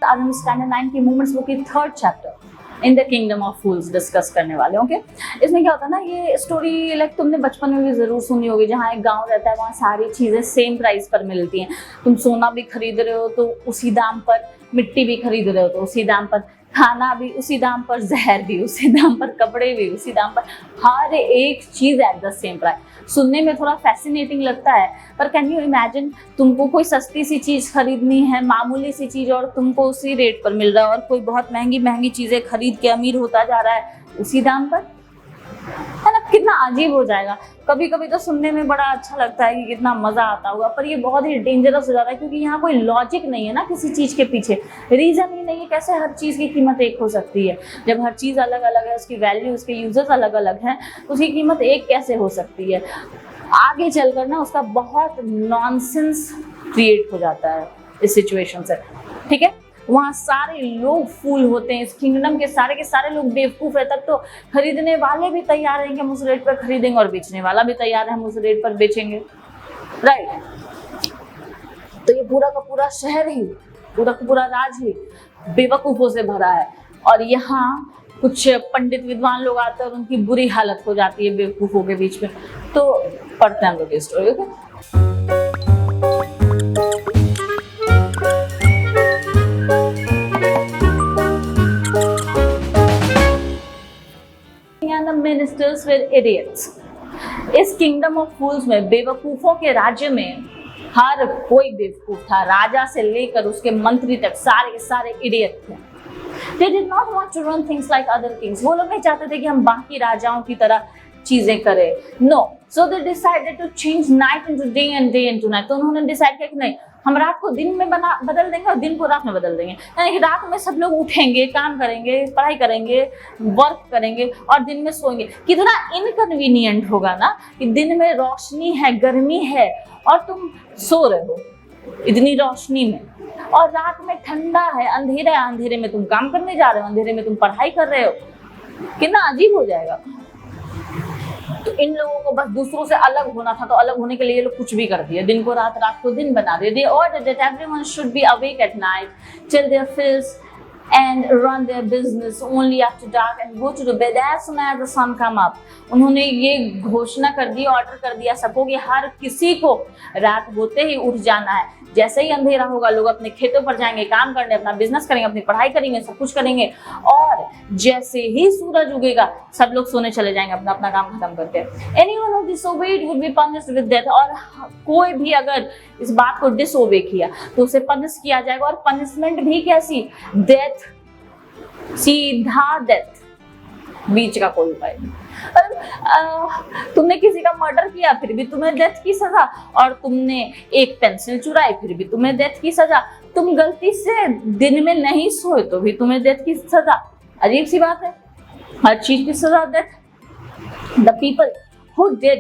Standard 9 की movements book की 3rd chapter in the kingdom of fools discuss करने वाले। ओके, इसमें क्या होता है ना, ये स्टोरी लाइक तुमने बचपन में भी जरूर सुनी होगी, जहाँ एक गांव रहता है वहाँ सारी चीजें सेम प्राइस पर मिलती हैं। तुम सोना भी खरीद रहे हो तो उसी दाम पर, मिट्टी भी खरीद रहे हो तो उसी दाम पर, खाना भी उसी दाम पर, जहर भी उसी दाम पर, कपड़े भी उसी दाम पर, हर एक चीज एट द सेम प्राइस। सुनने में थोड़ा फैसिनेटिंग लगता है, पर कैन यू इमेजिन, तुमको कोई सस्ती सी चीज खरीदनी है, मामूली सी चीज, और तुमको उसी रेट पर मिल रहा है, और कोई बहुत महंगी महंगी चीजें खरीद के अमीर होता जा रहा है उसी दाम पर, है ना? कितना अजीब हो जाएगा। कभी कभी तो सुनने में बड़ा अच्छा लगता है कि कितना मजा आता होगा, पर ये बहुत ही डेंजरस हो जाता है, क्योंकि यहाँ कोई लॉजिक नहीं है ना किसी चीज के पीछे, रीजन ही नहीं है कैसे हर चीज की कीमत एक हो सकती है। जब हर चीज अलग अलग है, उसकी वैल्यू, उसके यूजर्स अलग अलग हैं, तो उसकी कीमत एक कैसे हो सकती है? आगे चलकर ना उसका बहुत नॉनसेंस क्रिएट हो जाता है इस सिचुएशन से। ठीक है, वहाँ सारे लोग फूल होते हैं, इस किंगडम के सारे लोग बेवकूफ है। तब तो खरीदने वाले भी तैयार हैं कि हम उस रेट पर खरीदेंगे, और बेचने वाला भी तैयार है हम उस रेट पर बेचेंगे, राइट? तो ये पूरा का पूरा शहर ही, पूरा का पूरा राज ही बेवकूफों से भरा है, और यहाँ कुछ पंडित विद्वान लोग आते हैं और उनकी बुरी हालत हो जाती है बेवकूफों के बीच में। तो पढ़ते हैं हम लोग ये story. Okay, ministers with idiots. इस किंगडम ऑफ फूल्स में, बेवकूफों के राज्य में, हर कोई बेवकूफ था, राजा से लेकर उसके मंत्री तक सारे के सारे इडियट थे। They did not want to run things like other kings. वो लोग नहीं चाहते थे कि हम बाकी राजाओं की तरह चीजें करें। No, so they decided to change night into day and day into night. तो उन्होंने डिसाइड किया कि नहीं, हम रात को दिन में बदल देंगे और दिन को रात में बदल देंगे। यानी कि रात में सब लोग उठेंगे, काम करेंगे, पढ़ाई करेंगे, वर्क करेंगे, और दिन में सोएंगे। कितना इनकन्वीनियंट होगा ना कि दिन में रोशनी है, गर्मी है, और तुम सो रहे हो इतनी रोशनी में, और रात में ठंडा है, अंधेरा है, अंधेरे में तुम काम करने जा रहे हो, अंधेरे में तुम पढ़ाई कर रहे हो। कितना अजीब हो जाएगा। तो इन लोगों को बस दूसरों से अलग होना था, तो अलग होने के लिए ये लोग कुछ भी कर दिए, दिन को रात, रात को दिन बना दिए। They ordered that everyone should be awake at night till their fills and run their business only after dark and go to the bed as soon as the sun come up. उन्होंने ये घोषणा कर दी, order कर दिया सबको कि हर किसी को रात होते ही उठ जाना है। जैसे ही अंधेरा होगा लोग अपने खेतों पर जाएंगे काम करने, अपना बिजनेस करेंगे, अपनी पढ़ाई करेंगे, सब कुछ करेंगे, और जैसे ही सूरज उगेगा सब लोग सोने चले जाएंगे अपना अपना काम खत्म करके। Anyone who disobeyed would be punished with death. और कोई भी अगर इस बात को डिसओबे किया तो उसे पनिश किया जाएगा, और पनिशमेंट भी कैसी? डेथ, सीधा डेथ, बीच का कोई उपाय नहीं। तुमने किसी का मर्डर किया फिर भी तुम्हें डेथ की सजा, और तुमने एक पेंसिल चुराई फिर भी तुम्हें डेथ की सजा, तुम गलती से दिन में नहीं सोए तो भी तुम्हें डेथ की सजा। अजीब सी बात है, हर चीज की सजा death. The people who did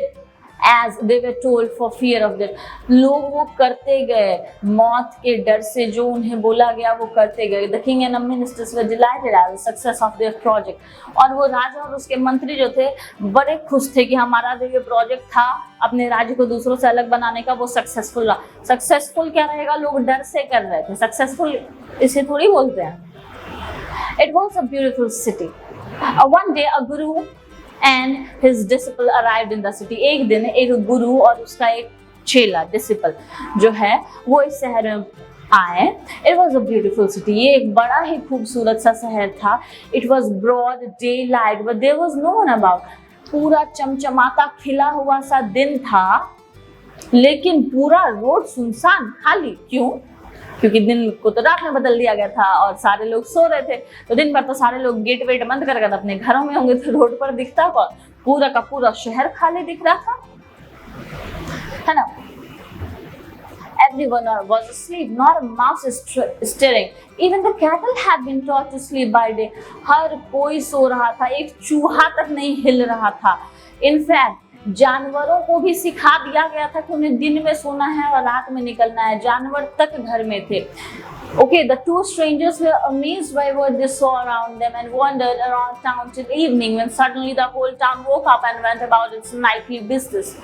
as they were told for fear of death. लोग वो करते गए, मौत के डर से जो उन्हें बोला गया वो करते गए। The king and the ministers were delighted at the success of their project. और वो राजा और उसके मंत्री जो थे बड़े खुश थे कि हमारा जो ये प्रोजेक्ट था अपने राज्य को दूसरों से अलग बनाने का, वो सक्सेसफुल रहा। सक्सेसफुल क्या रहेगा? लोग डर से कर रहे थे, सक्सेसफुल इसे थोड़ी बोलते हैं। It was a beautiful city. One day a guru and his disciple arrived in the city. एक दिन एक गुरु और उसका एक चेला, डिसिपल जो है, वो इस शहर में आए। It was a beautiful city. ये एक बड़ा ही खूबसूरत सा शहर था। It was broad daylight, but there was no one about. पूरा चमचमाता खिला हुआ सा दिन था, लेकिन पूरा रोड सुनसान, खाली। क्यों? क्योंकि दिन को तो रात में बदल दिया गया था और सारे लोग सो रहे थे। तो दिन भर तो सारे लोग गेट वेट बंद कर अपने घरों में होंगे, तो रोड पर दिखता कौन? पूरा का पूरा शहर खाली दिख रहा था, है ना? Everyone was asleep, not a mouse is stirring. Even the cattle had been taught to sleep by day. हर कोई सो रहा था, एक चूहा तक नहीं हिल रहा था। In fact, जानवरों को भी सिखा दिया गया था कि उन्हें दिन में सोना है और रात में निकलना है। जानवर तक घर में थे। Okay, the two strangers were amazed by what they saw around them and wandered around town till evening when suddenly the whole town woke up and went about its nightly business.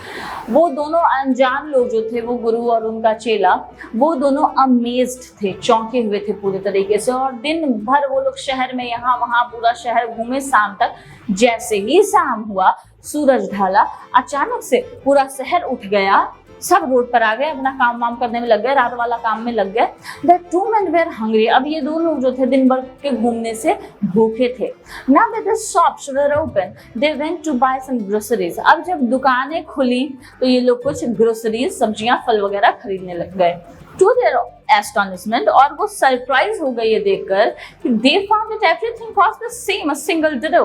वो दोनों अनजान लोग जो थे, वो गुरु और उनका चेला, वो दोनों अमेज्ड थे, चौंके हुए थे पूरी तरीके से। और दिन भर वो लोग शहर में यहाँ वहाँ पूरा शहर घूमे शाम तक। जैसे ही शाम हुआ, सूरज ढला, अचानक से पूरा शहर उठ गया, सब रोड पर आ गए, अपना काम वाम करने में लग गए, रात वाला काम में लग गए। The two men were hungry. अब ये दो लोग जो थे दिन भर के घूमने से भूखे थे। Now that the shops were open, they went to buy some groceries. अब जब दुकानें खुली तो ये लोग कुछ ग्रोसरीज, सब्जियां, फल वगैरह खरीदने लग गए। To their astonishment, और वो सरप्राइज हो गए ये देखकर कि they found that everything cost the same, a single ditto.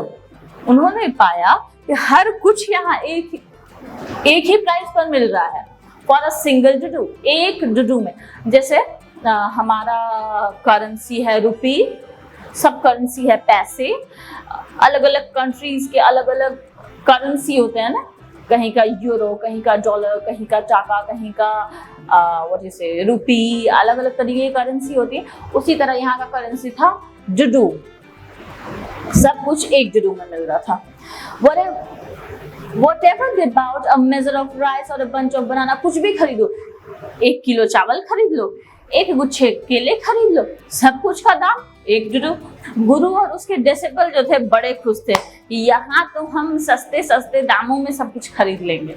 उन्होंने पाया कि हर कुछ यहाँ एक ही प्राइस पर मिल रहा है। फॉर अ सिंगल डुडू, एक डुडू में। जैसे हमारा करेंसी है रुपी, सब करेंसी है पैसे, अलग अलग कंट्रीज के अलग अलग करेंसी होते हैं ना, कहीं का यूरो, कहीं का डॉलर, कहीं का टाका, कहीं का व्हाट इज से रुपी, अलग अलग तरीके की करेंसी होती है। उसी तरह यहाँ का करेंसी था डुडू, सब कुछ एक डुडू में मिल रहा था। Whatever they bought, a measure of rice or a bunch of banana, कुछ भी खरीदो, 1 किलो चावल खरीद लो, 1 गुच्छे केले खरीद लो, सब कुछ का दाम एक डुडू। गुरु और उसके डिसिपल जो थे बड़े खुश थे, यहाँ तो हम सस्ते सस्ते दामों में सब कुछ खरीद लेंगे।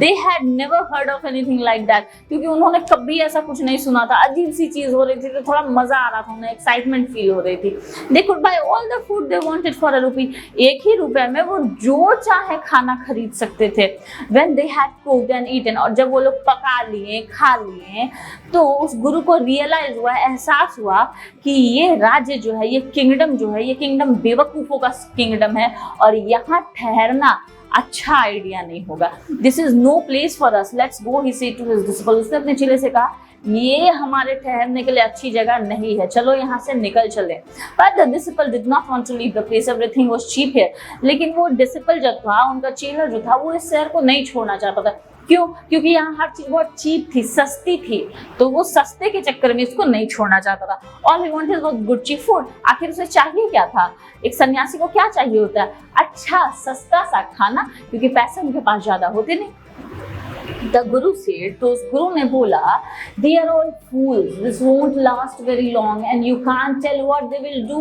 They had never heard of anything like that, क्योंकि उन्होंने कभी ऐसा कुछ नहीं सुना था। अजीब सी चीज हो रही थी तो थोड़ा मजा आ रहा था, उन्हें एक्साइटमेंट फील हो रही थी। They could buy all the food they wanted for a rupee. 1 ही रुपए में वो जो चाहे खाना खरीद सकते थे। When they had cooked and eaten, और जब वो लोग पका लिए, खा लिए, तो उस गुरु को रियलाइज हुआ, एहसास हुआ कि ये राज्य जो है, ये किंगडम जो है, ये किंगडम बेवकूफों का किंगडम है और यहाँ ठहरना अच्छा आइडिया नहीं होगा। This is no place for us, let's go, he said to his disciple. उसने अपने चेले से कहा, ये हमारे ठहरने के लिए अच्छी जगह नहीं है, चलो यहाँ से निकल चले। But the disciple did not want to leave the place, everything was cheap here. लेकिन वो डिसिपल जो था, उनका चेला जो था, वो इस शहर को नहीं छोड़ना चाहता था। क्यों? क्योंकि यहाँ हर चीज बहुत चीप थी, सस्ती थी, तो वो सस्ते के चक्कर में इसको नहीं छोड़ना चाहता था। All he wanted was good cheap food. आखिर उसे चाहिए क्या था? एक सन्यासी को क्या चाहिए होता है? अच्छा सस्ता सा खाना, क्योंकि पैसे उनके पास ज्यादा होते नहीं। The Guru said, तो उस गुरु ने बोला, they are all fools, this won't last very long and you can't tell what they will do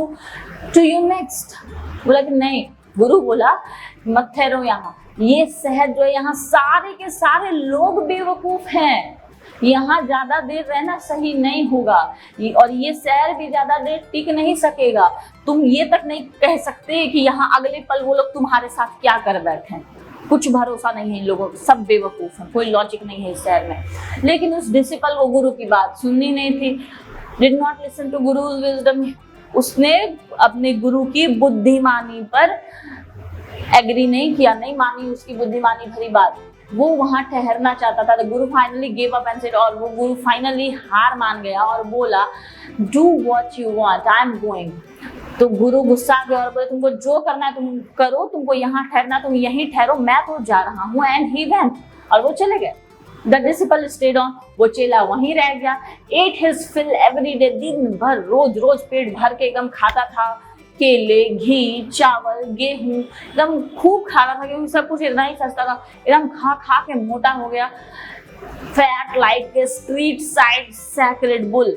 to you next. बोला कि नहीं, गुरु बोला मत ठहरो यहाँ, ये शहर जो है, यहाँ सारे के सारे लोग बेवकूफ हैं, यहाँ ज्यादा देर रहना सही नहीं होगा और ये शहर भी ज्यादा देर टिक नहीं सकेगा। तुम ये तक नहीं कह सकते कि यहाँ अगले पल वो लोग तुम्हारे साथ क्या कर बैठे। कुछ भरोसा नहीं है इन लोगों को, सब बेवकूफ हैं, कोई लॉजिक नहीं है इस शहर में। लेकिन उस डिसिपल को गुरु की बात सुननी नहीं थी। Did not listen to guru's wisdom. उसने अपने गुरु की बुद्धिमानी पर एग्री नहीं किया, नहीं मानी उसकी बुद्धिमानी भरी बात। वो वहां ठहरना चाहता था। गुरु finally give up and said, और वो गुरु फाइनली हार मान गया और बोला, do what you want, I am going. तो गुरु गुस्सा गया और बोले, तुमको जो करना है तुम करो, तुमको यहाँ ठहरना तुम यहीं ठहरो, मैं तो जा रहा हूँ। एंड ही वेंट, और वो चले गए। द डिसिपल स्टेड ऑन, वो चेला वहीं रह गया। Ate his fill every day, दिन भर रोज रोज पेट भर के एकदम खाता था, केले, घी, चावल, गेहूं, एकदम खूब खा रहा था, क्योंकि सब कुछ इतना ही सस्ता था। एकदम खा खा के मोटा हो गया। Fat like a street side sacred bull,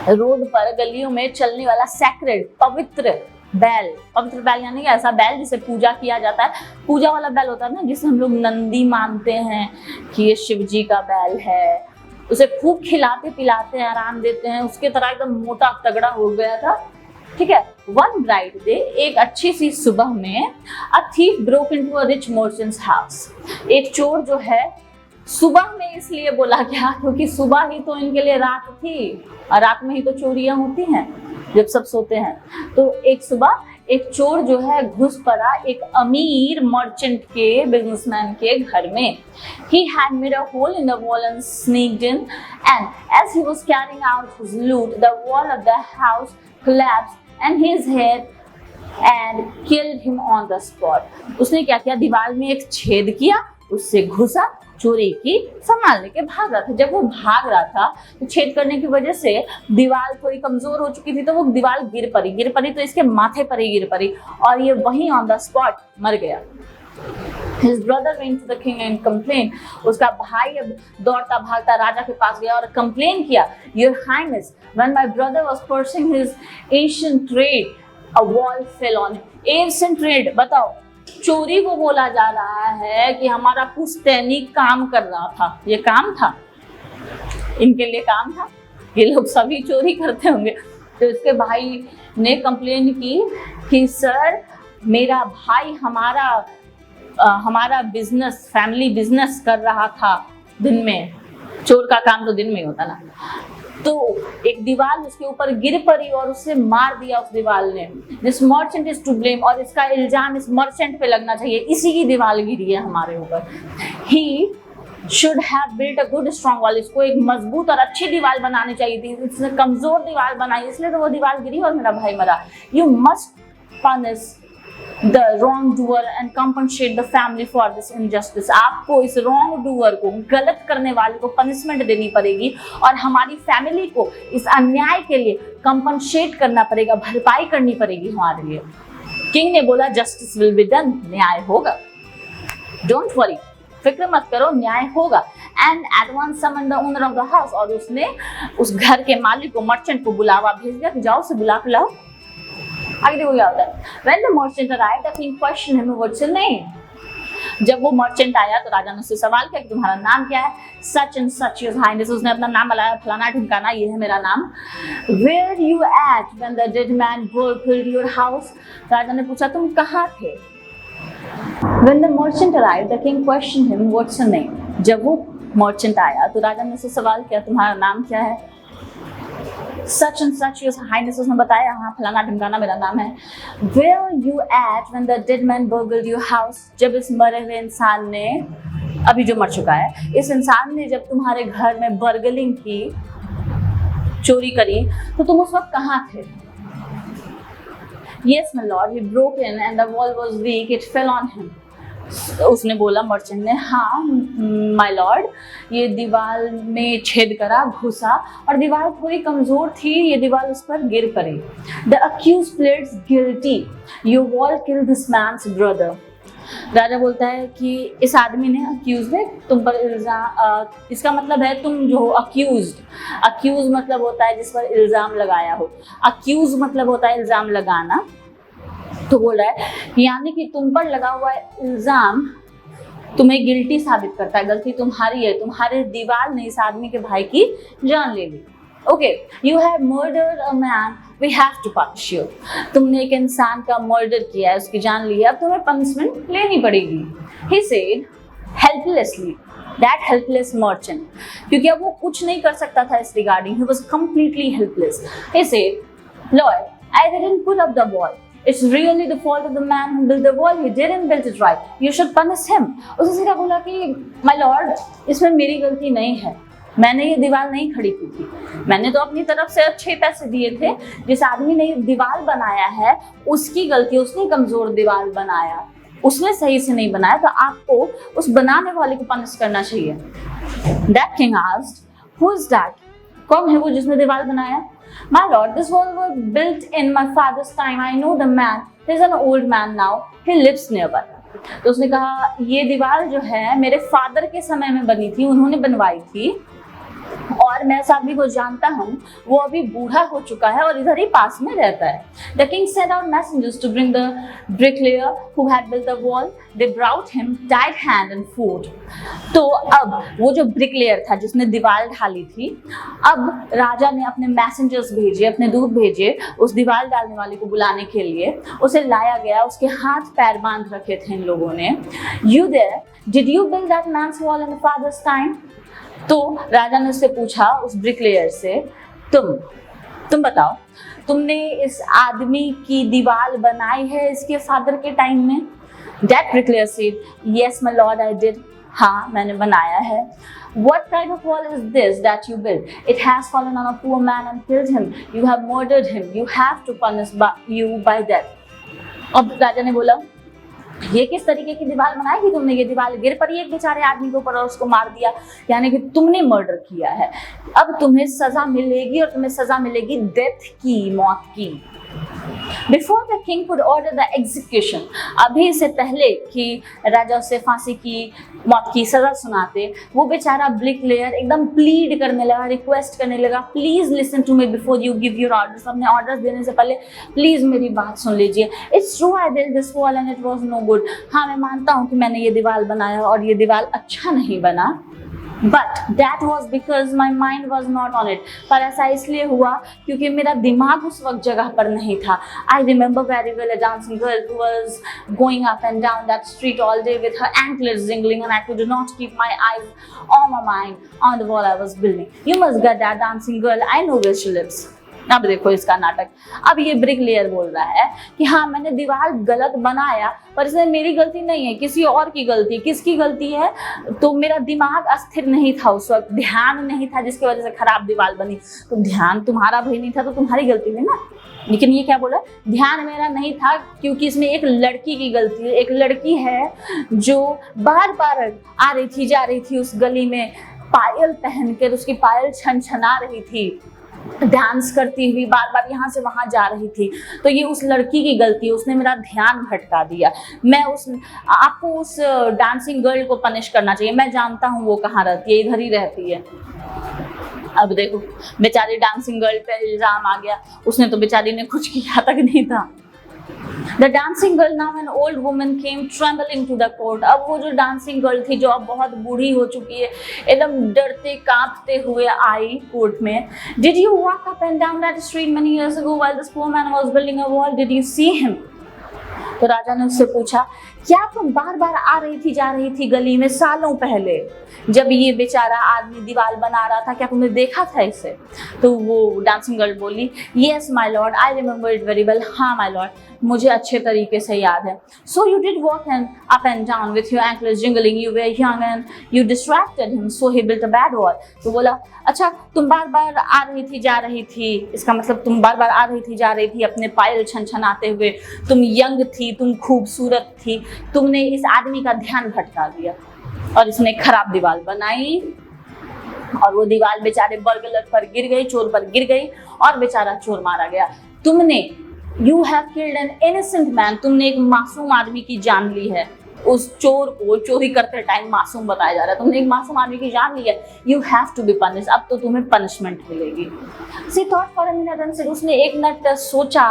road पर गलियों में चलने वाला सैक्रेड पवित्र बैल। पवित्र बैल यानी ऐसा बैल जिसे पूजा किया जाता है, पूजा वाला बैल होता है ना, जिसे हम लोग नंदी मानते हैं कि ये शिव जी का बैल है। उसे खूब खिलाते पिलाते हैं, आराम देते हैं, उसके तरह एकदम मोटा तगड़ा हो गया था। ठीक है। वन ब्राइट डे, एक अच्छी सी सुबह में, a thief broke into a rich merchants house. एक चोर जो है, सुबह में इसलिए बोला गया क्योंकि सुबह ही तो इनके लिए रात थी, और रात में ही तो चोरियां होती हैं जब सब सोते हैं। तो एक सुबह एक चोर जो है घुस पड़ा एक अमीर मर्चेंट के, बिजनेसमैन के घर में। He had made a hole in the wall and sneaked in, and as he was carrying out his loot, the wall of the house collapsed and his head and killed him on the spot. उसने क्या किया, दीवार में एक छेद किया उससे घुसा, चोरी की संभालने के भाग रहा था। जब वो भाग रहा था तो छेद करने की वजह से दीवार थोड़ी कमजोर हो चुकी थी, तो वो दीवार गिर पड़ी तो इसके माथे पर ही गिर पड़ी और ये वहीं ऑन द स्पॉट मर गया। His brother went to the king and complained. उसका भाई अब दौड़ता भागता राजा के पास गया और कंप्लेन किया, Your Highness, when my brother was pursuing his ancient trade, a wall fell on him. Ancient trade, बताओ, चोरी को बोला जा रहा है कि हमारा पुश्तैनी काम कर रहा था। ये काम था, इनके लिए काम था, ये लोग सभी चोरी करते होंगे। तो इसके भाई ने कंप्लेन की कि सर, मेरा भाई हमारा बिजनेस, फैमिली बिजनेस कर रहा था दिन में, चोर का काम तो दिन में होता ना। तो एक दीवार उसके ऊपर गिर पड़ी और उसे मार दिया उस दीवार ने। This merchant is to blame, और इसका इल्जाम इस मर्चेंट पे लगना चाहिए, इसी की दीवार गिरी है हमारे ऊपर। He should have built a good strong wall, इसको एक मजबूत और अच्छी दीवार बनानी चाहिए थी, इसने कमजोर दीवार बनाई, इसलिए तो वो दीवार गिरी और मेरा भाई मरा। You must punish the wrongdoer and compensate the family for this injustice. आपको इस wrongdoer को, गलत करने वाले को पनिशमेंट देनी पड़ेगी और हमारी फैमिली को इस अन्याय के लिए कंपनसेट करना पड़ेगा, भरपाई करनी पड़ेगी हमारे लिए। किंग ने बोला जस्टिस विल बी डन, न्याय होगा, डोंट वरी, फिक्र मत करो, न्याय होगा। And at once summon the owner of the house, और उसने उस घर के मालिक को, मर्चेंट को बुलावा भेज दिया कि जाओ से बुला के लाओ। आगे देखो क्या होता है। When the merchant arrived, the king questioned him what's your name. जब वो मर्चेंट आया तो राजा ने उससे सवाल किया कि तुम्हारा नाम क्या है। Such and such, your highness, उसने अपना नाम बताया, फलाना ढिमकाना, ये है मेरा नाम। Where you at when the dead man burgled your house? राजा ने पूछा तुम कहाँ थे। When the merchant arrived, the king questioned him what's your name. जब वो मर्चेंट आया तो राजा ने उससे सवाल किया तुम्हारा नाम क्या है। Such and such, your highness, उसने बताया हाँ फलाना ढिमकाना मेरा नाम है। Where you at when the dead man burgled your house? जब इस मरे हुए इंसान ने, अभी जो मर चुका है, इस इंसान ने जब तुम्हारे घर में बर्गलिंग की, चोरी करी, तो तुम उस वक्त कहाँ थे। Yes my lord, he broke in and the wall was weak, it fell on him. उसने बोला, मर्चेंट ने, हाँ माय लॉर्ड, ये दीवार में छेद करा, घुसा और दीवार थोड़ी कमजोर थी, ये दीवार उस पर गिर पड़ी। The accused pleads guilty, your wall killed this man's brother. राजा बोलता है कि इस आदमी ने, अक्यूज ने तुम पर इल्जाम, इसका मतलब है तुम जो हो अक्यूज मतलब होता है जिस पर इल्जाम लगाया हो, अक्यूज मतलब होता है इल्जाम लगाना। तो बोल रहा है यानी कि तुम पर लगा हुआ इल्जाम तुम्हें गिल्टी साबित करता है, गलती तुम्हारी है, तुम्हारे दीवार ने इस आदमी के भाई की जान ले ली। Okay, you have murdered a man, we have to punish you. तुमने एक इंसान का मर्डर किया है, उसकी जान ली है, अब तुम्हें पनिशमेंट लेनी पड़ेगी। He said helplessly, that helpless merchant, क्योंकि अब वो कुछ नहीं कर सकता था इस regarding, he was completely helpless. He said Lord, I didn't put up the wall, it's really the fault of the man who built the wall, he didn't build it right, you should punish him। उसने सीधा बोला कि my lord, इसमें मेरी गलती नहीं है, मैंने ये दीवार नहीं खड़ी की थी, मैंने तो अपनी तरफ से अच्छे पैसे दिए थे, जिस आदमी ने ये दीवार बनाया है उसकी गलती, उसने कमजोर दीवार बनाया, उसने सही से नहीं बनाया, तो आपको उस बनाने वाले को पनिश करना चाहिए। That king asked, who is that? कौन है वो जिसने दीवार बनाया? My lord, this wall was built in my father's time. I know the man. He's an old man now. He lives nearby. तो उसने कहा ये दीवार जो है मेरे फादर के समय में बनी थी, उन्होंने बनवाई थी और मैं इस आदमी को जानता हूँ, वो अभी बूढ़ा हो चुका है और इधर ही पास में रहता है। The king sent out messengers to bring the bricklayer who had built the wall. They brought him tied hand and food. तो अब वो जो ब्रिकलेयर था जिसने दीवार ढाली थी, अब राजा ने अपने मैसेंजर्स भेजे, अपने दूत भेजे उस दीवार डालने वाले को बुलाने के लिए। उसे लाया गया, उसके हाथ पैर बांध रखे थे इन लोगों ने। You there? Did you build that man's wall in the father's time? तो राजा ने उससे पूछा, उस ब्रिकलेयर से, तुम बताओ, तुमने इस आदमी की दीवार बनाई है इसके फादर के टाइम में? That bricklayer said, yes my lord, I did. हाँ मैंने बनाया है। What kind of wall is this that you built? It has fallen on a poor man and killed him. You have murdered him. You have to punish you by death. अब राजा ने बोला ये किस तरीके की दीवार बनाई कि तुमने ये दीवार गिर पड़ी एक बेचारे आदमी के ऊपर और उसको मार दिया, यानी कि तुमने मर्डर किया है। अब तुम्हें सजा मिलेगी और तुम्हें सजा मिलेगी डेथ की, मौत की। Before the king could order the execution, अभी से पहले कि राजा उसे फांसी की, मौत की सजा सुनाते, वो बेचारा ब्रिकलेयर एकदम प्लीड करने लगा, रिक्वेस्ट करने लगा, please listen to me before you give your orders. अपने ऑर्डर्स देने से पहले प्लीज मेरी बात सुन लीजिए। It's true I built this wall and it was no good. हाँ, मैं मानता हूँ कि मैंने ये दीवार बनाया और ये दीवार अच्छा नहीं बना, but that was because my mind was not on it. पर ऐसा इसलिए हुआ क्योंकि मेरा दिमाग उस वक्त जगह पर नहीं था। I remember very well a dancing girl who was going up and down that street all day with her anklets jingling, and I could not keep my eyes or my mind on the wall I was building. You must get that dancing girl. I know where she lives. अब देखो इसका नाटक। अब ये bricklayer बोल रहा है कि हाँ, मैंने दीवार गलत बनाया पर इसमें मेरी गलती नहीं है, किसी और की गलती। किसकी गलती है? तो मेरा दिमाग अस्थिर नहीं था उस वक्त, ध्यान नहीं था, जिसकी वजह से खराब दीवार बनी। तो ध्यान तुम्हारा भाई नहीं था तो तुम्हारी गलती नहीं ना। लेकिन ये क्या बोला? ध्यान मेरा नहीं था क्योंकि इसमें एक लड़की की गलती है। एक लड़की है जो बार बार आ रही थी, जा रही थी उस गली में पायल पहनकर, उसकी पायल छनछना रही थी, डांस करती हुई बार बार यहाँ से वहां जा रही थी। तो ये उस लड़की की गलती है, उसने मेरा ध्यान भटका दिया। मैं आपको उस डांसिंग गर्ल को पनिश करना चाहिए। मैं जानता हूँ वो कहाँ रहती है, इधर ही रहती है। अब देखो बेचारी डांसिंग गर्ल पे इल्जाम आ गया, उसने तो बेचारी ने कुछ किया तक नहीं था। The dancing girl, now an old woman, came trembling to the court. अब वो जो डांसिंग गर्ल थी, जो अब बहुत बूढ़ी हो चुकी है, एकदम डरते कांपते हुए आई कोर्ट में। Did you walk up and down that street many years ago while this poor man was building a wall? Did you see him? तो राजा ने उससे पूछा, क्या तुम बार बार आ रही थी, जा रही थी गली में सालों पहले जब ये बेचारा आदमी दीवार बना रहा था, क्या तुमने देखा था इसे? तो वो डांसिंग गर्ल बोली, yes my Lord, I remember it very well. हाँ माय लॉर्ड, मुझे अच्छे तरीके से याद है। So you did walk up and down with your ankles jingling, you were young and you distracted him, so he built a bad wall. तो बोला, अच्छा तुम बार बार आ रही थी, जा रही थी, इसका मतलब तुम बार बार आ रही थी, जा रही थी अपने पायल छनछनाते हुए, तुम यंग थी, तुम खूबसूरत थी, तुमने इस आदमी का ध्यान भटका दिया और इसने खराब दीवार बनाई और वो दीवार बेचारे बर्गलर पर गिर गई, चोर पर गिर गई और बेचारा चोर मारा गया। तुमने you have killed an innocent man, तुमने एक मासूम आदमी की जान ली है। उस चोर को चोरी करते टाइम मासूम बताया जा रहा है, तुमने एक मासूम आदमी की जान ली है। You have to be punish, अब तो तुम्हें पनिशमेंट मिलेगी। She thought for a minute and said, उसने एक मिनट सोचा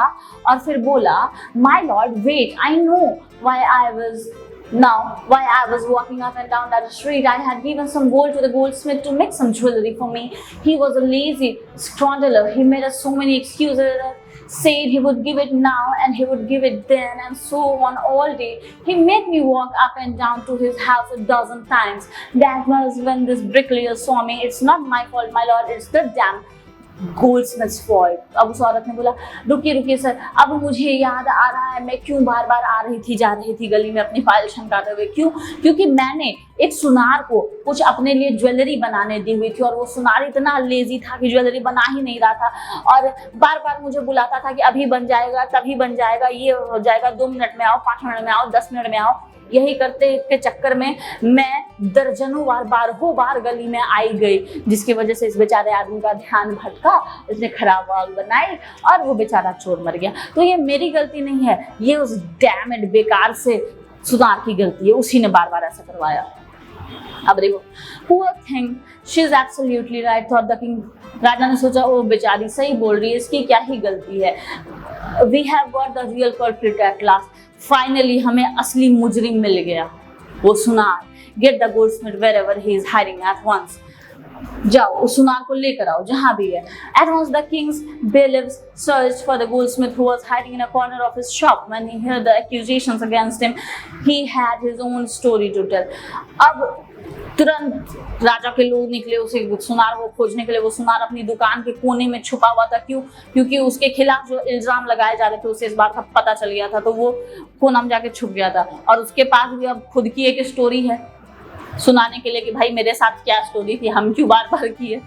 और फिर बोला, my lord wait, I know why I was Now, while I was walking up and down that street, I had given some gold to the goldsmith to make some jewelry for me. He was a lazy scoundrel. He made us so many excuses, said he would give it now and he would give it then, and so on all day. He made me walk up and down to his house a dozen times. That was when this bricklayer saw me. It's not my fault, my lord. It's the damn goldsmith's fault. अब उस औरत ने बोला, रुकिए रुकिए sir, अब मुझे याद आ रहा है मैं क्यों बार बार आ रही थी, जा रही थी गली में अपनी फाइल छनकाते हुए। क्यों? क्योंकि मैंने एक सुनार को कुछ अपने लिए ज्वेलरी बनाने दी हुई थी और वो सुनार इतना लेजी था कि ज्वेलरी बना ही नहीं रहा था और बार बार मुझे बुलाता था कि अभी बन जाएगा, तभी बन जाएगा, ये हो जाएगा, 2 मिनट में आओ, 5 मिनट में आओ, 10 मिनट में आओ। यही करते के चक्कर में मैं दर्जनों बार, बारहों बार गली में आई गई, जिसकी वजह से इस बेचारे आदमी का ध्यान भटका, इसने खराब वॉल बनाई और वो बेचारा चोर मर गया। तो ये मेरी गलती नहीं है, ये उस डैमेड बेकार से सुनार की गलती है, उसी ने बार बार ऐसा करवाया। अब देखो, poor thing, she is absolutely right, thought the king. राजा ने सोचा, ओ बेचारी सही बोल रही है, इसकी क्या ही गलती है। We have got the real culprit at last. Finally हमें असली मुजरिम मिल गया, वो सुनार। Get the goldsmith wherever he is hiding at once. जाओ उस सुनार को लेकर आओ जहां भी है। At once the king's bailiffs searched for the goldsmith who was hiding in a corner of his shop. When he heard the accusations against him, he had his own story to tell. अब तुरंत राजा के लोग निकले उसे सुनार को खोजने के लिए। वो सुनार अपनी दुकान के कोने में छुपा हुआ था। क्यों? क्योंकि उसके खिलाफ जो इल्जाम लगाए जा रहे थे उसे इस बात का पता चल गया था, तो वो कोना में जाके छुप गया था। और उसके पास भी अब खुद की एक स्टोरी है सुनाने के लिए कि भाई मेरे साथ क्या स्टोरी थी, हम क्यों बार बार किए।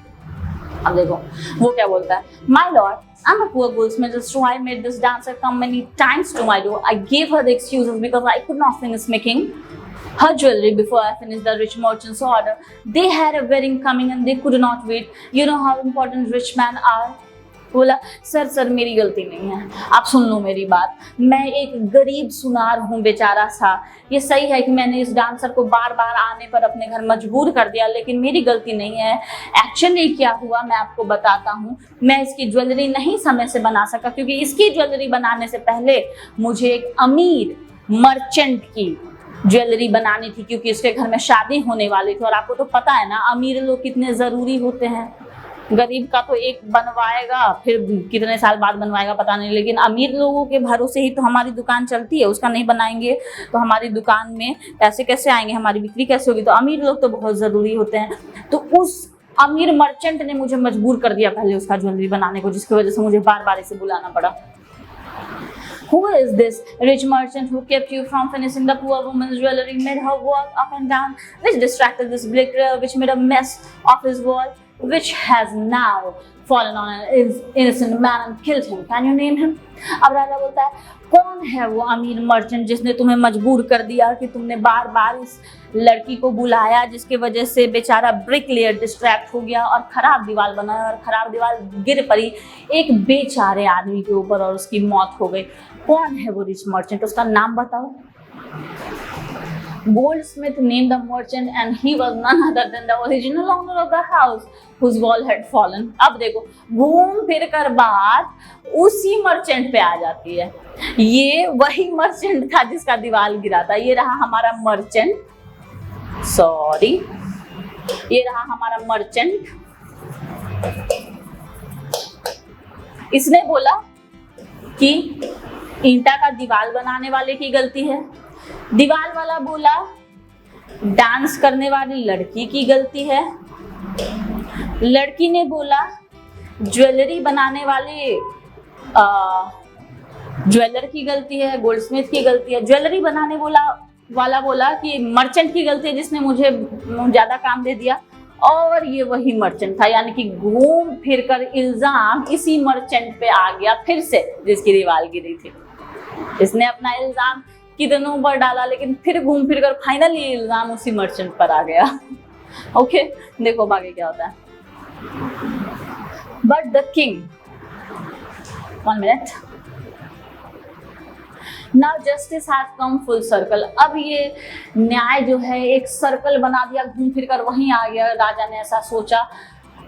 अब देखो वो क्या बोलता है, my Lord I'm a poor goldsmith, that's why I made this dancer come many times to my door. I gave her the excuses because I could not finish making her jewelry before I finished the rich merchant's order. They had a wedding coming and they could not wait. You know how important rich men are. बोला sir मेरी गलती नहीं है, आप सुन लो मेरी बात, मैं एक गरीब सुनार हूँ बेचारा सा। ये सही है कि मैंने इस डांसर को बार बार आने पर अपने घर मजबूर कर दिया, लेकिन मेरी गलती नहीं है। एक्चुअली क्या हुआ मैं आपको बताता हूँ। मैं इसकी ज्वेलरी नहीं समय से बना सका क्योंकि इसकी ज्वेलरी बनाने से पहले मुझे एक अमीर मर्चेंट की ज्वेलरी बनानी थी, क्योंकि इसके घर में शादी होने वाली थी। और आपको तो पता है ना अमीर लोग कितने ज़रूरी होते हैं। गरीब का तो एक बनवाएगा, फिर कितने साल बाद बनवाएगा पता नहीं, लेकिन अमीर लोगों के भरोसे ही तो हमारी दुकान चलती है। उसका नहीं बनाएंगे तो हमारी दुकान में पैसे कैसे आएंगे, हमारी बिक्री कैसे होगी। तो अमीर लोग तो बहुत ज़रूरी होते हैं। तो उस अमीर मर्चेंट ने मुझे मजबूर कर दिया पहले उसका ज्वेलरी बनाने को, जिसकी वजह से मुझे बार बार इसे बुलाना पड़ा। Who is this rich merchant who kept you from finishing the poor woman's jewelry, made her walk up and down, which distracted this bricklayer, which made a mess of his wall, which has now fallen on an innocent man and killed him? Can you name him? अब राजा बोलता है कौन है वो अमीर merchant जिसने तुम्हें मजबूर कर दिया कि तुमने बार बार इस लड़की को बुलाया, जिसकी वजह से बेचारा ब्रिकलेयर डिस्ट्रैक्ट हो गया और खराब दीवार बनाया और खराब दीवार गिर पड़ी एक बेचारे आदमी के ऊपर और उसकी मौत हो गई। कौन है वो रिच मर्चेंट, उसका नाम बताओ। Goldsmith named the merchant and he was none other than the original owner of the house whose wall had fallen. अब देखो घूम फिर कर बात उसी मर्चेंट पे आ जाती है। ये वही मर्चेंट था जिसका दीवार गिरा था। ये रहा हमारा मर्चेंट, सॉरी ये रहा हमारा मर्चेंट। इसने बोला कि ईंटा का दीवार बनाने वाले की गलती है। दीवार वाला बोला डांस करने वाली लड़की की गलती है। लड़की ने बोला ज्वेलरी बनाने वाले ज्वेलर की गलती है, गोल्डस्मिथ की गलती है। ज्वेलरी बनाने वाला बोला कि मर्चेंट की गलती है जिसने मुझे ज्यादा काम दे दिया। और ये वही मर्चेंट था, यानी कि घूम फिर कर इल्जाम इसी मर्चेंट पे आ गया फिर से जिसकी दीवार गिरी थी। इसने अपना इल्जाम कितनों पर डाला, लेकिन फिर घूम फिर कर फाइनली इल्जाम उसी मर्चेंट पर आ गया। ओके देखो आगे क्या होता है। But the king, 1 minute, now justice has come full circle. अब ये न्याय जो है एक सर्कल बना दिया, घूम फिर कर वहीं आ गया। राजा ने ऐसा सोचा।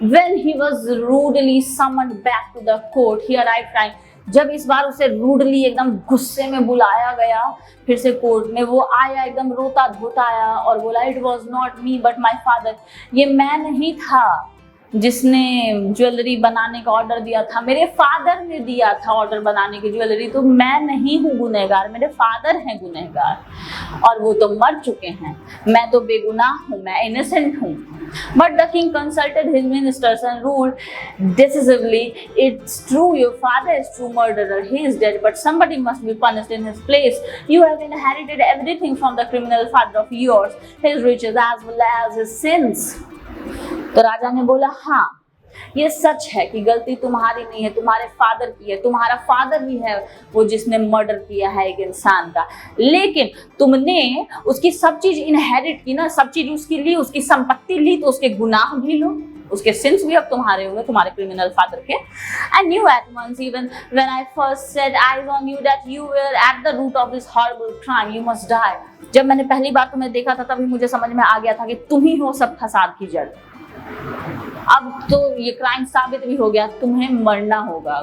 When he was rudely summoned back to the court, he arrived time. जब इस बार उसे रूडली एकदम गुस्से में बुलाया गया फिर से कोर्ट में, वो आया एकदम रोता धोता आया और बोला it was not me but my father. ये मैं नहीं था जिसने ज्वेलरी बनाने का ऑर्डर दिया था, मेरे फादर ने दिया था ऑर्डर बनाने की ज्वेलरी। तो मैं नहीं हूँ गुनहगार, मेरे फादर हैं गुनहगार और वो तो मर चुके हैं। मैं तो बेगुनाह हूँ, मैं इनोसेंट हूँ। But the king consulted his ministers and ruled decisively, it's true, your father is true murderer, he is dead, but somebody must be punished in his place. You have inherited everything from the criminal father of yours, his riches as well as his sins. तो राजा ने बोला हाँ ये सच है कि गलती तुम्हारी नहीं है, तुम्हारे फादर की है। तुम्हारा फादर ही है वो जिसने मर्डर किया है एक इंसान का, लेकिन तुमने उसकी सब चीज इनहेरिट की ना, सब चीज उसकी ली, उसकी संपत्ति ली, तो उसके गुनाह भी लो, उसके सिंस भी अब तुम्हारे होंगे, तुम्हारे क्रिमिनल फादर के। I knew at once, even when I first set eyes on you, that you were at the root of this horrible crime. You must die. जब मैंने पहली बार तुम्हें देखा था तभी मुझे समझ में आ गया था कि तुम ही हो सब फसाद की जड़। अब तो ये क्राइम साबित भी हो गया, तुम्हें मरना होगा।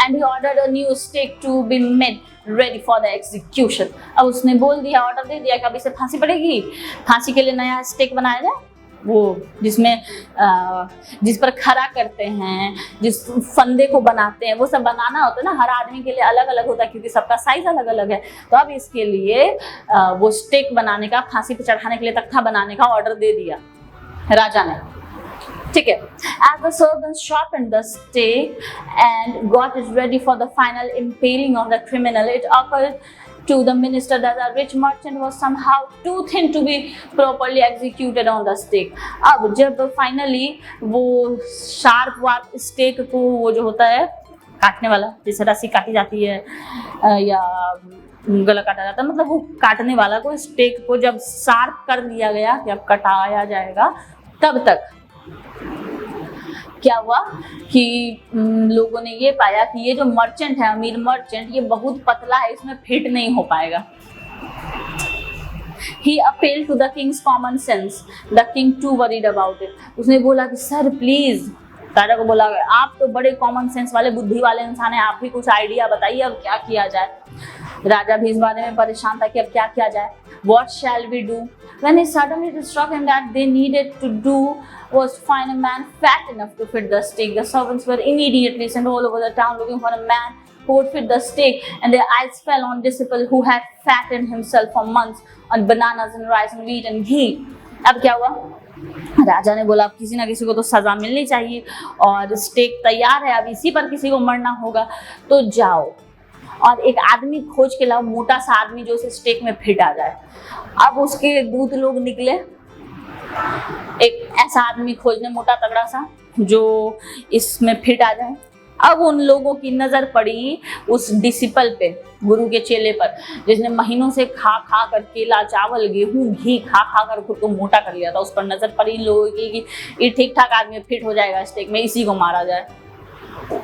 And he ordered a new stake to be made ready for the execution. अब उसने बोल दिया, ऑर्डर दे दिया कि अब इसे फांसी पड़ेगी। फांसी के लिए नया स्टेक बनाया जाए, वो जिसमें जिस पर खड़ा करते हैं, जिस फंदे को बनाते हैं, वो सब बनाना होता है ना, हर आदमी के लिए अलग अलग होता है क्योंकि सबका साइज अलग अलग है। तो अब इसके लिए वो स्टेक बनाने का, फांसी पे चढ़ाने के लिए तख्ता बनाने का ऑर्डर दे दिया राजा ने। ठीक है। As the servants sharpened the stake and got it ready for the final impaling of the criminal, it occurred to the minister that the rich merchant was somehow too thin to be properly executed on the stake. अब जब finally वो sharp warp stake को, वो जो होता है काटने वाला, जैसे रस्सी काटी जाती है या गला काटा जाता है, मतलब वो काटने वाला को, स्टेक को जब शार्प कर दिया गया कि अब कटाया जाएगा, तब तक क्या हुआ कि लोगों ने ये पाया कि ये जो मर्चेंट है, अमीर मर्चेंट, ये बहुत पतला है, इसमें फिट नहीं हो पाएगा। He appealed to the king's common sense. The king too worried about it. उसने बोला कि सर प्लीज, राजा को बोला आप तो बड़े कॉमन सेंस वाले, बुद्धि वाले इंसान हैं, आप ही कुछ आइडिया बताइए अब क्या किया जाए। राजा भी इस बारे में परेशान था कि अब क्या किया जाए। What shall we do? When it suddenly struck him that they needed to do was find a man fat enough to fit the stake. The servants were immediately sent all over the town looking for a man who would fit the stake, and their eyes fell on Disciple, who had fattened himself for months on bananas and rice and wheat and ghee. अब क्या हुआ? राजा ने बोला अब किसी ना किसी को तो सजा मिलनी चाहिए और स्टेक तैयार है, अब इसी पर किसी को मरना होगा, तो जाओ और एक आदमी खोज के लाओ, मोटा सा आदमी जो उस स्टेक में फिट आ जाए। अब उसके दूत लोग निकले एक ऐसा आदमी खोजने, मोटा तगड़ा सा, जो इसमें फिट आ जाए। अब उन लोगों की नजर पड़ी उस डिसिपल पे, गुरु के चेले पर, जिसने महीनों से खा खा कर केला, चावल, गेहूं, घी खा खा कर खुद को मोटा कर लिया था। उस पर नजर पड़ी इन लोगों की कि ये ठीक ठाक आदमी फिट हो जाएगा स्टेक में, इसी को मारा जाए,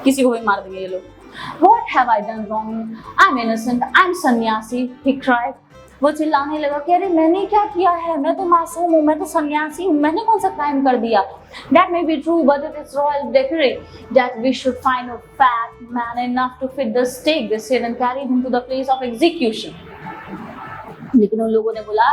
किसी को भी मार देंगे ये लोग। What have I done wrong? I'm innocent. I'm सन्यासी, he cried. वो चिल्लाने लगा कि अरे मैंने क्या किया है, मैं तो मासूम हूँ, मैं तो सन्यासी हूँ, मैंने कौन सा क्राइम कर दिया। That may be true, but it is royal decree that we should find a fat man enough to fit the stake. They said and carried him to the place of execution. लेकिन उन लोगों ने बोला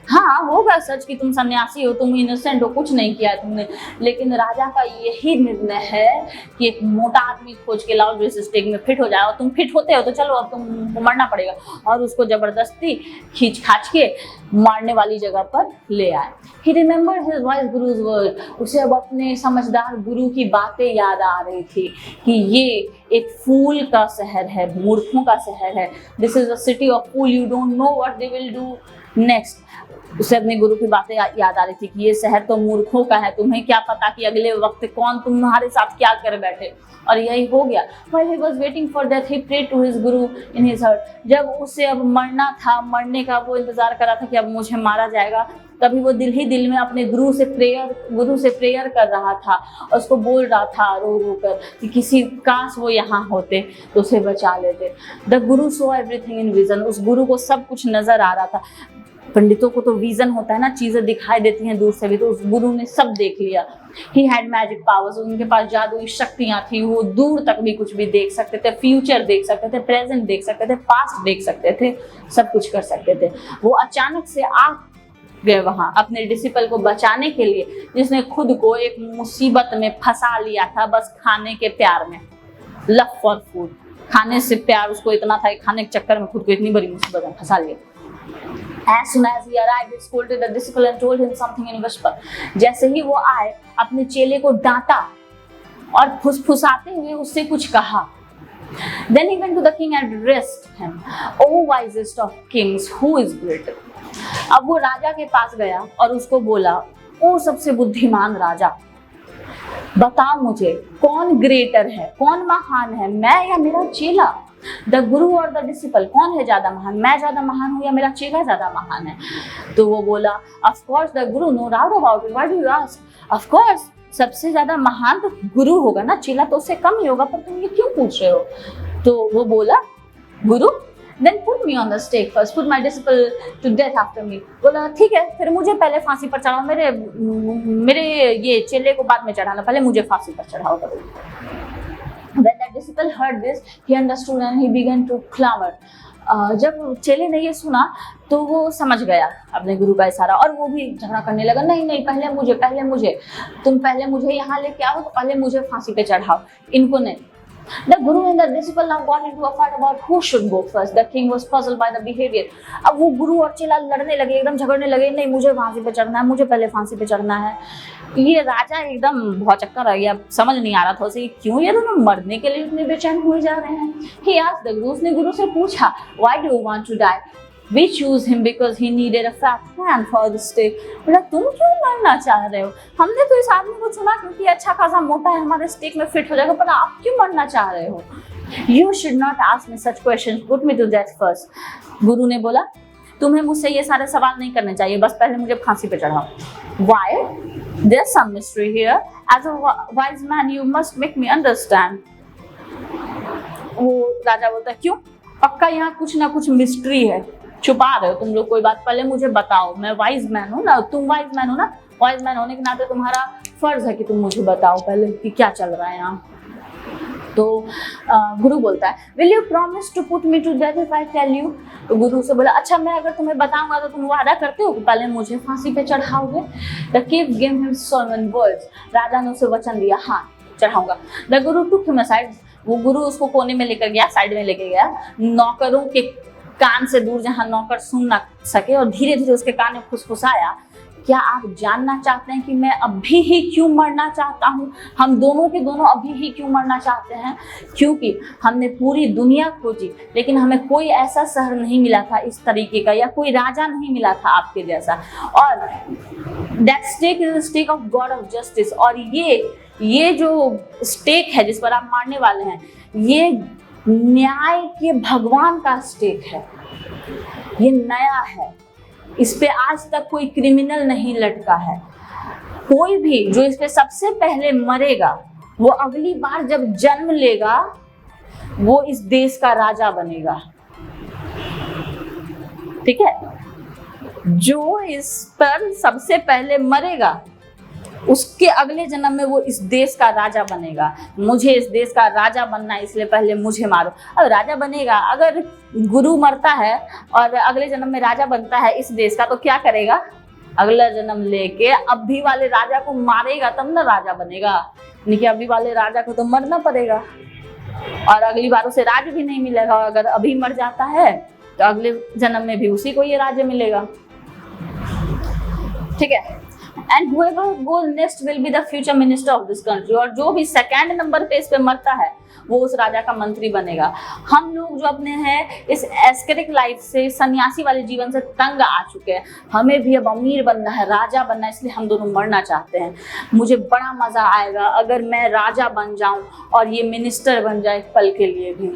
हाँ होगा सच कि तुम सन्यासी हो, तुम इनोसेंट हो, कुछ नहीं किया तुमने, लेकिन राजा का यही निर्णय है कि एक मोटा आदमी खोज के लाओ जो इस स्टेक में फिट हो जाए, और तुम फिट होते हो तो चलो अब तुमको मरना पड़ेगा। और उसको जबरदस्ती खींच खाच के मारने वाली जगह पर ले आए। He remembered his wise guru's word. उसे अब अपने समझदार गुरु की बातें याद आ रही थी कि ये एक फूल का शहर है, मूर्खों का शहर है। This is a city of fool. You don't know what they will do next. उसे अपने गुरु की बातें याद आ रही थी कि ये शहर तो मूर्खों का है, तुम्हें क्या पता कि अगले वक्त कौन तुम्हारे साथ क्या कर बैठे। और यही हो गया। While he was waiting for death, he prayed to his guru in his heart. जब उसे अब मरना था, मरने का वो इंतजार कर रहा था कि अब मुझे मारा जाएगा, तभी वो दिल ही दिल में अपने गुरु से प्रेयर कर रहा था और उसको बोल रहा था रो रो कर कि किसी काश वो यहाँ होते तो उसे बचा लेते। The Guru saw everything in vision. उस गुरु को सब कुछ नजर आ रहा था। पंडितों को तो विजन होता है ना, चीजें दिखाई देती हैं दूर से भी, तो उस गुरु ने सब देख लिया। ही हैड मैजिक पावर्स, उनके पास जादुई शक्तियां थी, वो दूर तक भी कुछ भी देख सकते थे, फ्यूचर देख सकते थे, प्रेजेंट देख सकते थे, पास्ट देख सकते थे, सब कुछ कर सकते थे। वो अचानक से आ गए वहां अपने डिसिपल को बचाने के लिए, जिसने खुद को एक मुसीबत में फंसा लिया था बस खाने के प्यार में। लव फॉर फूड, खाने से प्यार उसको इतना था, खाने के चक्कर में खुद को इतनी बड़ी मुसीबत में फंसा लिया। As soon as he arrived, he scolded the disciple and told him something in whisper. जैसे ही वो आए, अपने चेले को डांटा और फुसफुसाते हुए उससे कुछ कहा। Then he went to the king and addressed him, "O wisest of kings, who is greater?" अब वो राजा के पास गया और उसको बोला, ओ सबसे बुद्धिमान राजा, बताओ मुझे कौन ग्रेटर है, कौन महान है, मैं या मेरा चेला? द गुरु और द डिसिपल, कौन है ज्यादा महान, मैं ज्यादा महान हूँ या मेरा चेला ज्यादा महान है? तो वो बोला, of course the guru, no doubt about it, why do you ask? Of course सबसे ज्यादा महान तो गुरु होगा ना, चेला तो उससे कम ही होगा, पर तुम ये क्यों पूछ रहे हो? तो वो बोला, गुरु, then put me on the stake first, put my disciple to death after me. बोला ठीक है, फिर मुझे पहले फांसी पर चढ़ाओ, मेरे ये चेले को बाद में चढ़ाना, पहले मुझे फांसी पर चढ़ाओ। When the disciple heard this, he understood and he began to clamor. जब चेले ने ये सुना तो वो समझ गया अपने गुरु का इशारा और वो भी झगड़ा करने लगा, नहीं नहीं पहले मुझे, तुम पहले मुझे यहाँ लेके आओ, तो पहले मुझे फांसी पे चढ़ाओ, इनको नहीं। The guru and the disciple now got into a fight about who should go first. The king was puzzled by the behavior. अब वो गुरु और चेला लड़ने लगे, एकदम झगड़ने लगे, नहीं मुझे फांसी पे चढ़ना है, मुझे पहले फांसी पे चढ़ना है। ये राजा एकदम भौचक्का रह गया, समझ नहीं आ रहा था उसे क्यों ये दोनों मरने के लिए इतने बेचैन हुए जा रहे हैं। He asked the guru, उसने गुरु से पूछा, why do you want to die? We choose him because he needed a fat man for the stake. बोला तुम क्यों मरना चाह रहे हो? हमने तो इस आदमी को चुना क्योंकि अच्छा खासा मोटा है, हमारे स्टेक में फिट हो जाएगा, पर आप क्यों मरना चाह रहे हो? You should not ask me such questions. Put me to death first. गुरु ने बोला तुम्हें मुझसे ये सारे सवाल नहीं करने चाहिए, बस पहले मुझे फांसी पे चढ़ाओ। Why? There's some mystery here. As a wise man, you must make me understand. वो राजा बोलता है क्यों? पक्का यहाँ कुछ ना कुछ मिस्ट्री है, छुपा रहे हो तुम लोग कोई बात, पहले मुझे बताओ। मैं वाइज मैन हूँ ना, तुम वाइज मैन हो ना, वाइज मैन होने के नाते तुम्हारा फर्ज है कि तुम मुझे बताओ पहले कि क्या चल रहा है यहाँ। तो गुरु बोलता है will you promise to put me to death if I tell you. तो गुरु से बोला अच्छा मैं अगर तुम्हें बताऊंगा तो तुम वादा करते हो कि पहले मुझे फांसी पे चढ़ाओगे। The king give him solemn words. राजा ने उसे वचन दिया हाँ चढ़ाऊंगा। The Guru took him aside. वो गुरु उसको कोने में लेकर गया, साइड में लेकर गया, नौकरों के कान से दूर जहां नौकर सुन ना सके, और धीरे धीरे उसके कान में फुसफुसाया क्या आप जानना चाहते हैं कि मैं अभी ही क्यों मरना चाहता हूँ? हम दोनों के दोनों अभी ही क्यों मरना चाहते हैं? क्योंकि हमने पूरी दुनिया खोजी लेकिन हमें कोई ऐसा शहर नहीं मिला था इस तरीके का, या कोई राजा नहीं मिला था आपके जैसा। और that stake is the stake of god of justice. और ये जो स्टेक है जिस पर आप मारने वाले हैं, ये न्याय के भगवान का स्टेक है। ये नया है, इस पे आज तक कोई क्रिमिनल नहीं लटका है। कोई भी जो इस पे सबसे पहले मरेगा वो अगली बार जब जन्म लेगा वो इस देश का राजा बनेगा। ठीक है, जो इस पर सबसे पहले मरेगा उसके अगले जन्म में वो इस देश का राजा बनेगा। मुझे इस देश का राजा बनना है इसलिए पहले मुझे मारो। अब राजा बनेगा, अगर गुरु मरता है और अगले जन्म में राजा बनता है इस देश का, तो क्या करेगा? अगला जन्म लेके अभी वाले राजा को मारेगा तब ना राजा बनेगा, नहीं कि अभी वाले राजा को तो मरना पड़ेगा और अगली बार उसे राज्य भी नहीं मिलेगा। अगर अभी मर जाता है तो अगले जन्म में भी उसी को ये राज्य मिलेगा। ठीक है, and whoever goes next will be the future minister of this country. और जो भी सेकंड नंबर पे इस पे मरता है वो उस राजा का मंत्री बनेगा। हम लोग जो अपने हैं इस एस्केटिक लाइफ से, सन्यासी वाले जीवन से तंग आ चुके हैं, हमें भी अब अमीर बनना है, राजा बनना है, इसलिए हम दोनों मरना चाहते हैं। मुझे बड़ा मजा आएगा अगर मैं राजा बन जाऊं और ये मिनिस्टर बन जाए पल के लिए भी।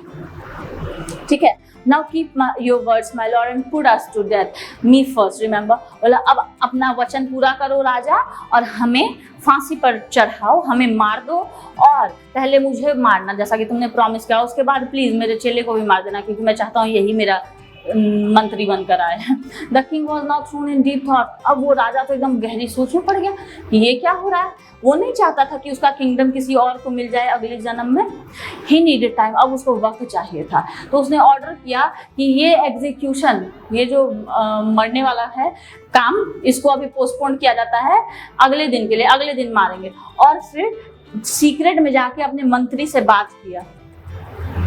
ठीक है, now keep your words my lord and put us to death me first remember। बोला अब अपना वचन पूरा करो राजा और हमें फांसी पर चढ़ाओ, हमें मार दो और पहले मुझे मारना जैसा कि तुमने प्रॉमिस किया, उसके बाद प्लीज मेरे चेले को भी मार देना क्योंकि मैं चाहता हूँ यही मेरा मंत्री बनकर आए। The king was not thrown in deep thought. अब वो राजा तो एकदम गहरी सोच में पड़ गया कि ये क्या हो रहा है। वो नहीं चाहता था कि उसका किंगडम किसी और को मिल जाए अगले जन्म में। ही नीडेड टाइम, अब उसको वक्त चाहिए था। तो उसने ऑर्डर किया कि ये एग्जीक्यूशन, ये जो मरने वाला है काम, इसको अभी पोस्टपोन किया जाता है अगले दिन के लिए, अगले दिन मारेंगे। और फिर सीक्रेट में जाके अपने मंत्री से बात किया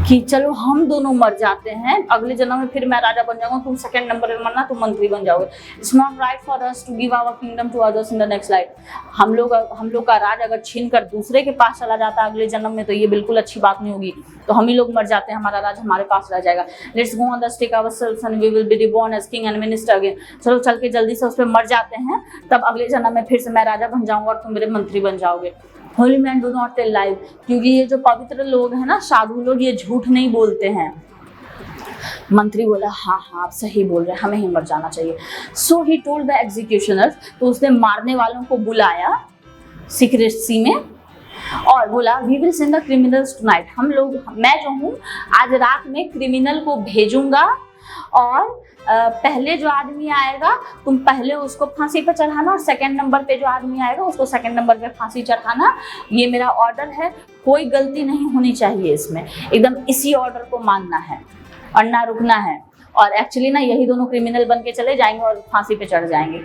कि चलो हम दोनों मर जाते हैं, अगले जन्म में फिर मैं राजा बन जाऊंगा, तुम सेकंड नंबर पे मरना, तुम मंत्री बन जाओगे। It's not right for us to give our kingdom to others in the next life. हम लोग का राज अगर छीन कर दूसरे के पास चला जाता है अगले जन्म में तो ये बिल्कुल अच्छी बात नहीं होगी। तो हम ही लोग मर जाते हैं, हमारा राज हमारे पास रह जाएगा। Let's go on the stake ourselves and we will be reborn as king and minister again. चलो चल के जल्दी से उस पर मर जाते हैं, तब अगले जन्म में फिर से मैं राजा बन जाऊंगा और तुम मेरे मंत्री बन जाओगे। Holy man do not tell live, क्योंकि ये जो पवित्र लोग हैं ना, साधु लोग, ये झूठ नहीं बोलते हैं। मंत्री बोला हाँ आप सही बोल रहे हैं, हमें ही मर जाना चाहिए। सो ही टोल्ड द एग्जीक्यूशनर्स, तो उसने मारने वालों को बुलाया सीक्रेसी में और बोला we will send the criminals tonight. हम लोग, मैं जो हूँ आज रात में क्रिमिनल को भेजूंगा और पहले जो आदमी आएगा तुम पहले उसको फांसी पर चढ़ाना और सेकंड नंबर पे जो आदमी आएगा उसको सेकंड नंबर पे फांसी चढ़ाना। ये मेरा ऑर्डर है, कोई गलती नहीं होनी चाहिए इसमें, एकदम इसी ऑर्डर को मानना है और ना रुकना है। और एक्चुअली ना यही दोनों क्रिमिनल बन के चले जाएंगे और फांसी पे चढ़ जाएंगे।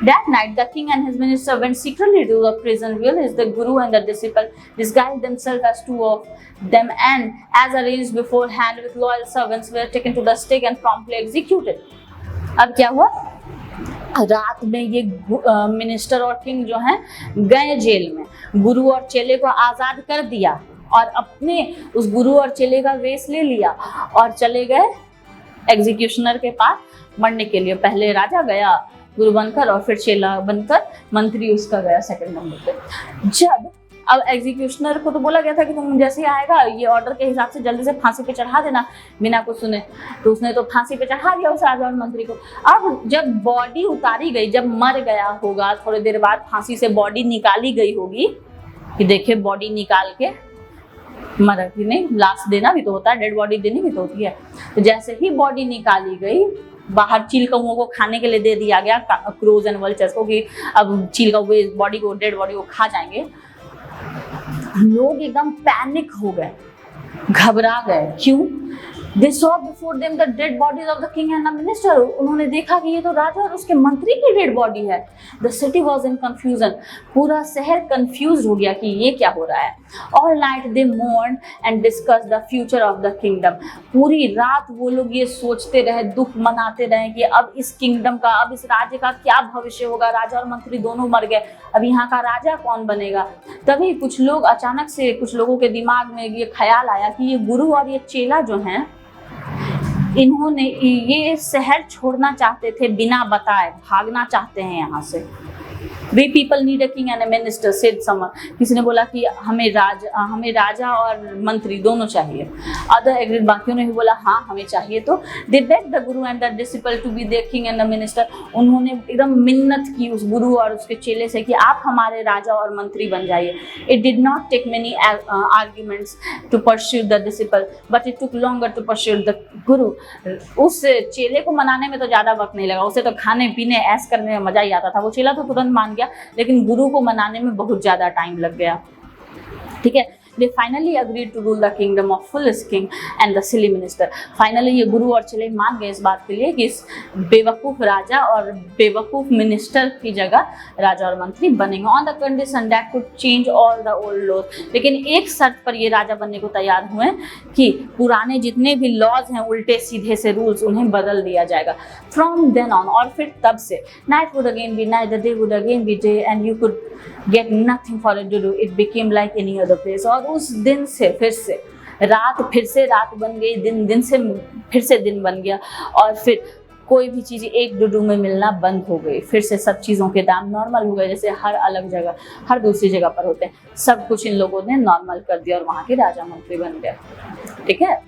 That night, the king and his minister went secretly to the prison, realized the guru and the disciple disguised themselves as two of them, and, as arranged beforehand with loyal servants, were taken to the stake and promptly executed. अब क्या हुआ? रात में ये minister और king जो हैं गए जेल में, गुरु और चेले को आजाद कर दिया और अपने उस गुरु और चेले का वेश ले लिया और चले गए एग्जीक्यूशनर के पास मरने के लिए। पहले राजा गया गुरु बनकर और फिर चेला बनकर, मंत्री उसका गया सेकंड नंबर पे। जब अब एग्जीक्यूशनर को तो बोला गया था कि तुम जैसे ही आएगा ये ऑर्डर के हिसाब से जल्दी से फांसी पे चढ़ा देना बिना कुछ सुने, तो उसने तो फांसी पे चढ़ा दिया उस राजा और मंत्री को। अब जब बॉडी उतारी गई, जब मर गया होगा, थोड़ी देर बाद फांसी से बॉडी निकाली गई होगी कि देखिए बॉडी निकाल के मरा कि नहीं, लाश देना भी तो होता है, डेड बॉडी देनी भी तो होती है। तो जैसे ही बॉडी निकाली गई, बाहर चील कौओं को खाने के लिए दे दिया गया, क्रोज एंड वल्चर्स को, कि अब चील कौवे बॉडी को, डेड बॉडी को खा जाएंगे। लोग एकदम पैनिक हो गए, घबरा गए। क्यों? They saw before them the dead bodies of the king and the minister. उन्होंने देखा कि ये तो राजा और उसके मंत्री की डेड बॉडी है। The city was in confusion. पूरा शहर confused हो गया कि ये क्या हो रहा है। All night they mourned and discussed the future of the kingdom. पूरी रात वो लोग ये सोचते रहे, दुख मनाते रहे कि अब इस किंगडम का, अब इस राज्य का क्या भविष्य होगा। राजा और मंत्री दोनों मर गए, अब यहाँ का राजा कौन बनेगा। तभी कुछ लोग अचानक से, कुछ लोगों के दिमाग में ये ख्याल आया कि ये गुरु और ये चेला जो हैं, इन्होंने ये शहर छोड़ना चाहते थे बिना बताए, भागना चाहते हैं यहाँ से। We people need a king and a minister, said someone. किसी ने बोला कि हमें राजा और मंत्री दोनों चाहिए। Other agreed, बाकियों ने भी बोला हाँ हमें चाहिए। तो they begged the guru and the disciple to be their king and the minister. उन्होंने एकदम मिन्नत की उस गुरु और उसके चेले से कि आप हमारे राजा और मंत्री बन जाइए। It did not take many arguments to pursue the disciple, but it took longer to pursue the guru. उस चेले को मनाने में तो ज्यादा वक्त नहीं लगा, उसे तो खाने पीने ऐश करने में मजा ही आता था। वो चेला तो तुरंत मान गया, लेकिन गुरु को मनाने में बहुत ज्यादा टाइम लग गया। ठीक है, they finally agreed to rule the kingdom of foolish king and the silly minister. Finally ये गुरु और चेले मान गए इस बात के लिए कि इस बेवकूफ राजा और बेवकूफ मिनिस्टर की जगह राजा और मंत्री बनेंगे। On the condition that could change all the old laws. लेकिन एक शर्त पर ये राजा बनने को तैयार हुए कि पुराने जितने भी लॉज हैं, उल्टे सीधे से रूल्स, उन्हें बदल दिया जाएगा। From then on, और फिर तब से night would again be night, the day would again be day, and you could get nothing for it to do. It became like any other place. और उस दिन से फिर से रात, फिर से रात बन गई, दिन से फिर से दिन बन गया, और फिर कोई भी चीज़ एक डुडू में मिलना बंद हो गई। फिर से सब चीज़ों के दाम नॉर्मल हो गए, जैसे हर अलग जगह, हर दूसरी जगह पर होते हैं। सब कुछ इन लोगों ने नॉर्मल कर दिया और वहाँ के राजा मंत्री बन गए। ठीक है,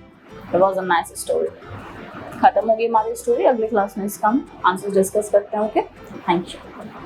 It was a nice story. खत्म हो गई हमारी स्टोरी। अगले क्लास में इसका हम आंसर डिस्कस करते हैं। Okay, thank you.